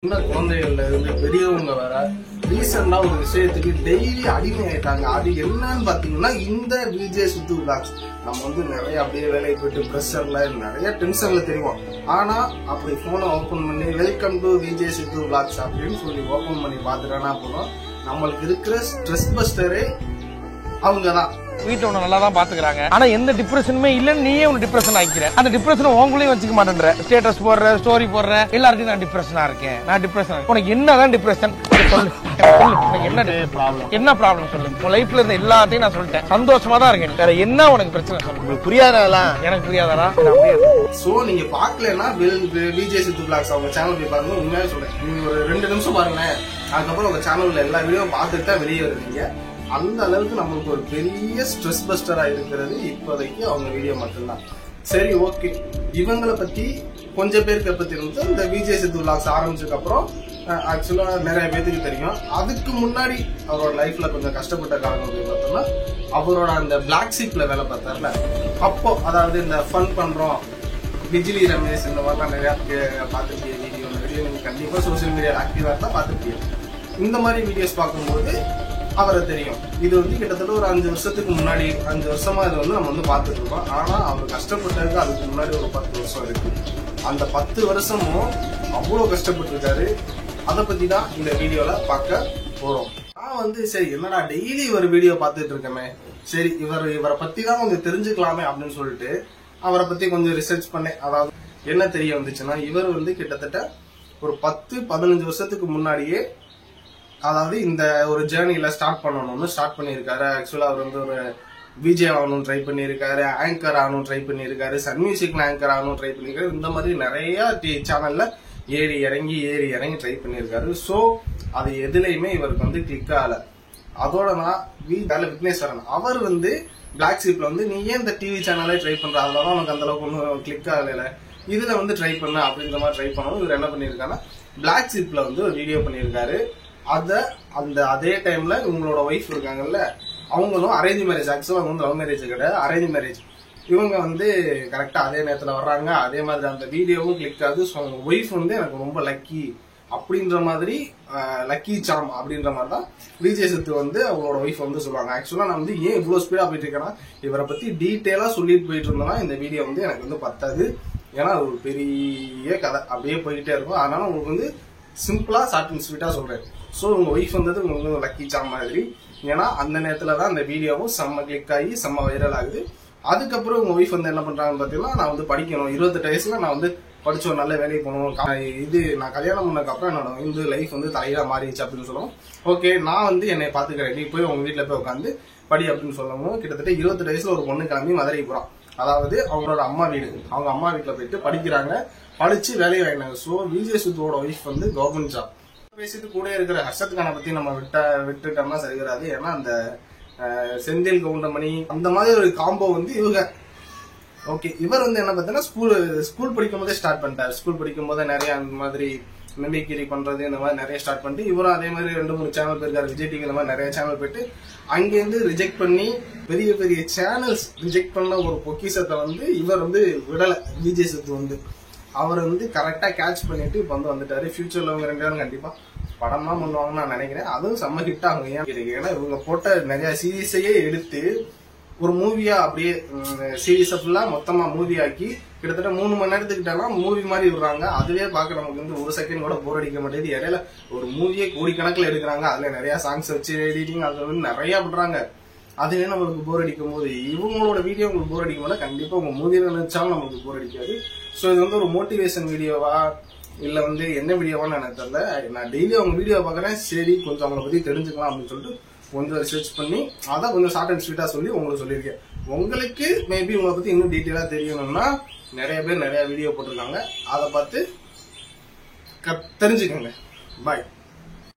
சின்ன குழந்தைகள்ல இருந்து பெரியவங்க வர ரீசெண்டா ஒரு விஷயத்துக்கு டெய்லி அடிமை ஆயிட்டாங்க. அது என்னன்னு பாத்தீங்கன்னா இந்த விஜே சித்து விளாக்ஸ். நம்ம வந்து நிறைய அப்படியே வேலையை போயிட்டு ப்ரெஷர்ல நிறைய டென்ஷன்ல தெரியும். ஆனா அப்படி போனை ஓபன் பண்ணி welcome to VJ Siddhu vlogs அப்படின்னு சொல்லி ஓபன் பண்ணி பாத்துட்டோம்னா போதும், நம்மளுக்கு இருக்கிற ஸ்ட்ரெஸ் பஸ்டரே அவங்கதான். வீட்டை உன்னை நல்லா தான் பாத்துக்கிறாங்க, ஆனா எந்த டிப்ரெஷனுமே இல்லன்னு நீயே உன் டிப்ரெஷன் ஆகிக்கிற. அந்த டிப்ரெஷன் உங்களையும் வச்சுக்க மாட்டேன்ற. ஸ்டேட்டஸ் போடுற, ஸ்டோரி போடுற, எல்லாருக்கும் நான் டிப்ரெஷனா இருக்கேன், நான் டிப்ரெஷன். உனக்கு என்னதான் டிப்ரெஷன் சொல்லு, என்ன ப்ராப்ளம் சொல்லு. உன் லைஃப்ல இருந்த எல்லாத்தையும் நான் சொல்லிட்டேன், சந்தோஷமா தான் இருக்கேன். வேற என்ன உனக்கு பிரச்சனை சொல்லு. உங்களுக்கு புரியாதா? எனக்கு புரியாதாரா? சோ நீங்க பாக்கலன்னா விஜே சித்து விளாக்ஸ் அவங்க சேனல் போய் பாருங்க. உண்மையா சொல்றேன், நீங்க ஒரு 2 நிமிஷம் பாருங்களேன், அதுக்கப்புறம் உங்க சேனல்ல எல்லா வீடியோ பார்த்துட்டு தான் வெளியே வருவீங்க. அந்த அளவுக்கு நம்மளுக்கு ஒரு பெரிய ஸ்ட்ரெஸ் பஸ்டரா இருக்கிறது இப்போதைக்கு அவங்க வீடியோ மட்டும்தான். சரி, ஓகே, இவங்களை பத்தி கொஞ்சம் பேருக்கு எப்ப தெரிஞ்சு இந்த விஜே சித்து விளாக்ஸ் ஆரம்பிச்சதுக்கு அப்புறம் ஆக்சுவலா நிறைய பேருக்கு தெரியும். அதுக்கு முன்னாடி அவரோட லைஃப்ல கொஞ்சம் கஷ்டப்பட்ட காரணம் அப்படின்னு பார்த்தோம்னா, அவரோட அந்த பிளாக் ஷீப்ல வேலை பார்த்தார்ல, அப்போ அதாவது இந்த ஃபன் பண்றோம் பிஜிலி ரமேஷ் இந்த மாதிரிலாம் நிறைய பார்த்துருக்கீங்க. வீடியோ நீங்க கண்டிப்பா சோசியல் மீடியாவில் ஆக்டிவா தான் பார்த்துருக்கீங்க. இந்த மாதிரி வீடியோஸ் பார்க்கும்போது அவரை தெரியும். இது வந்து கிட்டத்தட்ட ஒரு 5 வருஷத்துக்கு முன்னாடி, 5 வருஷமா இது வந்து நம்ம வந்து பார்த்துட்டு இருக்கோம். ஆனா அவர் கஷ்டப்பட்டதுக்கு அதுக்கு முன்னாடி ஒரு 10 வருஷம் இருக்கு. அந்த 10 வருஷமும் அவ்வளவு கஷ்டப்பட்டு இருக்காரு. அதை பத்தி தான் இந்த வீடியோல பார்க்க போறோம். நான் வந்து சரி என்னடா டெய்லி ஒரு வீடியோ பார்த்துட்டு இருக்கேமே, சரி இவரை பத்தி தான் கொஞ்சம் தெரிஞ்சுக்கலாமே அப்படின்னு சொல்லிட்டு அவரை பத்தி கொஞ்சம் ரிசர்ச் பண்ணேன். அதாவது என்ன தெரிய வந்துச்சுன்னா, இவர் வந்து கிட்டத்தட்ட ஒரு 10-15 வருஷத்துக்கு முன்னாடியே அதாவது இந்த ஒரு ஜேர்னில ஸ்டார்ட் பண்ணியிருக்காரு. ஆக்சுவலா அவர் வந்து ஒரு விஜே ஆகணும் ட்ரை பண்ணியிருக்காரு, ஆங்கர் ஆகணும் ட்ரை பண்ணியிருக்காரு, சன் மியூசிக்ல ஆங்கர் ஆகணும் ட்ரை பண்ணியிருக்காரு. இந்த மாதிரி நிறைய சேனல்ல ஏறி இறங்கி ட்ரை பண்ணியிருக்காரு. ஸோ அது எதுலையுமே இவருக்கு வந்து கிளிக் ஆகல. அதோட நான் விக்னேஸ்வரன் அவர் வந்து பிளாக் ஷீப்ல வந்து நீ ஏன் இந்த டிவி சேனலே ட்ரை பண்ற, அதெல்லாம் உனக்கு அந்த அளவுக்கு ஒன்றும் கிளிக் ஆகல, இதுல வந்து ட்ரை பண்ண அப்படின்ற மாதிரி ட்ரை பண்ணவும் இவர் என்ன பண்ணியிருக்காருன்னா பிளாக் ஷீப்ல வந்து ஒரு வீடியோ பண்ணியிருக்காரு. அதே டைம்ல உங்களோட ஒய்ஃப் இருக்காங்கல்ல, அவங்களும் அரேஞ்ச் மேரேஜ். ஆக்சுவலா அவங்க வந்து லவ் மேரேஜ் கிடையாது, அரேஞ்ச் மேரேஜ். இவங்க வந்து கரெக்டா அதே நேரத்துல வர்றாங்க. அதே மாதிரி அந்த வீடியோவும் கிளிக் ஆகுது. ஸோ அவங்க ஒய்ஃப் வந்து எனக்கு ரொம்ப லக்கி அப்படின்ற மாதிரி, லக்கி சாம் அப்படின்ற மாதிரி தான் விஜே சித்து வந்து அவங்களோட ஒய்ஃப் வந்து சொல்லுவாங்க. ஆக்சுவலா நான் வந்து ஏன் இவ்வளவு ஸ்பீடா போயிட்டு இருக்கேன்னா, இவரை பத்தி டீட்டெயிலா சொல்லிட்டு போயிட்டு இருந்தோம்னா இந்த வீடியோ வந்து எனக்கு வந்து பத்தாது. ஏன்னா அது ஒரு பெரிய கதை அப்படியே போயிட்டே இருக்கும். அதனால உங்களுக்கு வந்து சிம்பிளா ஷார்ட் அண்ட் ஸ்வீட்டா சொல்றேன். ஸோ உங்க ஒய்ஃப் வந்தது உங்களுக்கு லக்கி சாம் மாதிரி. ஏன்னா அந்த நேரத்துல தான் அந்த வீடியோவும் செம்ம கிளிக் ஆகி செம்ம வைரல் ஆகுது. அதுக்கப்புறம் உங்க ஒய்ஃப் வந்து என்ன பண்றாங்கன்னு பாத்தீங்கன்னா, நான் வந்து படிக்கணும், 28 வயசுல நான் வந்து படிச்சு ஒரு நல்ல வேலைக்கு போகணும், இது நான் கல்யாணம் பண்ணதுக்கு அப்புறம் என்னோட வந்து லைஃப் வந்து தலையா மாறிடுச்சு அப்படின்னு சொல்லுவோம். ஓகே, நான் வந்து என்னை பாத்துக்கிறேன், நீ போய் உங்க வீட்டுல போய் உட்காந்து படி அப்படின்னு சொல்லவும் கிட்டத்தட்ட 28 வயசுல ஒரு பொண்ணு கிளம்பி மதுரைக்கு போறான். அதாவது அவங்களோட அம்மா வீடு, அவங்க அம்மா வீட்டுல போயிட்டு படிக்கிறாங்க, படிச்சு வேலையை வாங்கினாங்க. ஸோ விஜே சித்துவோட ஒய்ஃப் வந்து கவர்மெண்ட் ஜாப். பேசிட்டு கூட இருக்கிற ஹர்ஷத் கானை பத்தி நம்ம விட்டுட்டோம்னா சரி வராது. ஏன்னா அந்த செந்தில் கவுண்டமணி அந்த மாதிரி ஒரு காம்போ வந்து இவங்க. ஓகே, இவர் வந்து என்ன பார்த்தீங்கன்னா ஸ்கூல் படிக்கும் போதே ஸ்டார்ட் பண்ணிட்டாரு. ஸ்கூல் படிக்கும் போதே நிறைய அந்த மாதிரி மிமிக்ரி பண்றது இந்த மாதிரி நிறைய ஸ்டார்ட் பண்ணிட்டு, இவரும் அதே மாதிரி 2-3 சேனல் போயிருக்காரு. விஜய் டிவி இந்த மாதிரி நிறைய சேனல் போயிட்டு அங்கேருந்து ரிஜெக்ட் பண்ணி பெரிய பெரிய சேனல்ஸ் ரிஜெக்ட் பண்ண ஒரு பொக்கிஷத்தை வந்து இவர் வந்து விடலை. விஜய் சித்து வந்து அவர் வந்து கரெக்டா கேட்ச் பண்ணிட்டு இப்ப வந்து வந்துட்டாரு. ஃபியூச்சர்ல அவங்க 2 பேரும் கண்டிப்பா படம் தான் பண்ணுவாங்கன்னு நான் நினைக்கிறேன். அதுவும் செம்ம ஹிட் ஆகும். ஏன்னா இவங்க போட்ட நிறைய சீரீஸையே எடுத்து ஒரு மூவியா அப்படியே சீரீஸை ஃபுல்லா மொத்தமா மூவி ஆக்கி கிட்டத்தட்ட 3 மணி நேரத்துக்கிட்டனா மூவி மாதிரி விடுறாங்க. அதுவே பார்க்க நமக்கு வந்து ஒரு செகண்ட் கூட போர் அடிக்க மாட்டேங்குது. இடையில ஒரு மூவியே கோடிக்கணக்கில் எடுக்கிறாங்க. அதுல நிறைய சாங்ஸ் வச்சு எடிட்டிங் அதுல வந்து நிறைய பண்றாங்க. அதுவே நம்மளுக்கு போர் அடிக்கும் போது இவங்களோட வீடியோ உங்களுக்கு போர் அடிக்கும் போது கண்டிப்பா உங்க மூவியில நினைச்சாலும் நம்மளுக்கு போர் அடிக்காது. ஸோ இது வந்து ஒரு மோட்டிவேஷன் வீடியோவா இல்ல வந்து என்ன வீடியோவான்னு எனக்கு தெரியல. நான் டெய்லி அவங்க வீடியோ பாக்குறேன், சரி கொஞ்சம் அவங்களை பத்தி தெரிஞ்சுக்கலாம் அப்படின்னு சொல்லிட்டு கொஞ்சம் ரிசர்ச் பண்ணி அதான் கொஞ்சம் ஷார்ட் அண்ட் ஸ்வீட்டா சொல்லி உங்களுக்கு சொல்லியிருக்கேன். உங்களுக்கு மேபி உங்களை பத்தி இன்னும் டீட்டெயிலா தெரியணும்னா நிறைய பேர் நிறைய வீடியோ போட்டிருக்காங்க, அதை பார்த்து தெரிஞ்சுக்கோங்க. பாய்.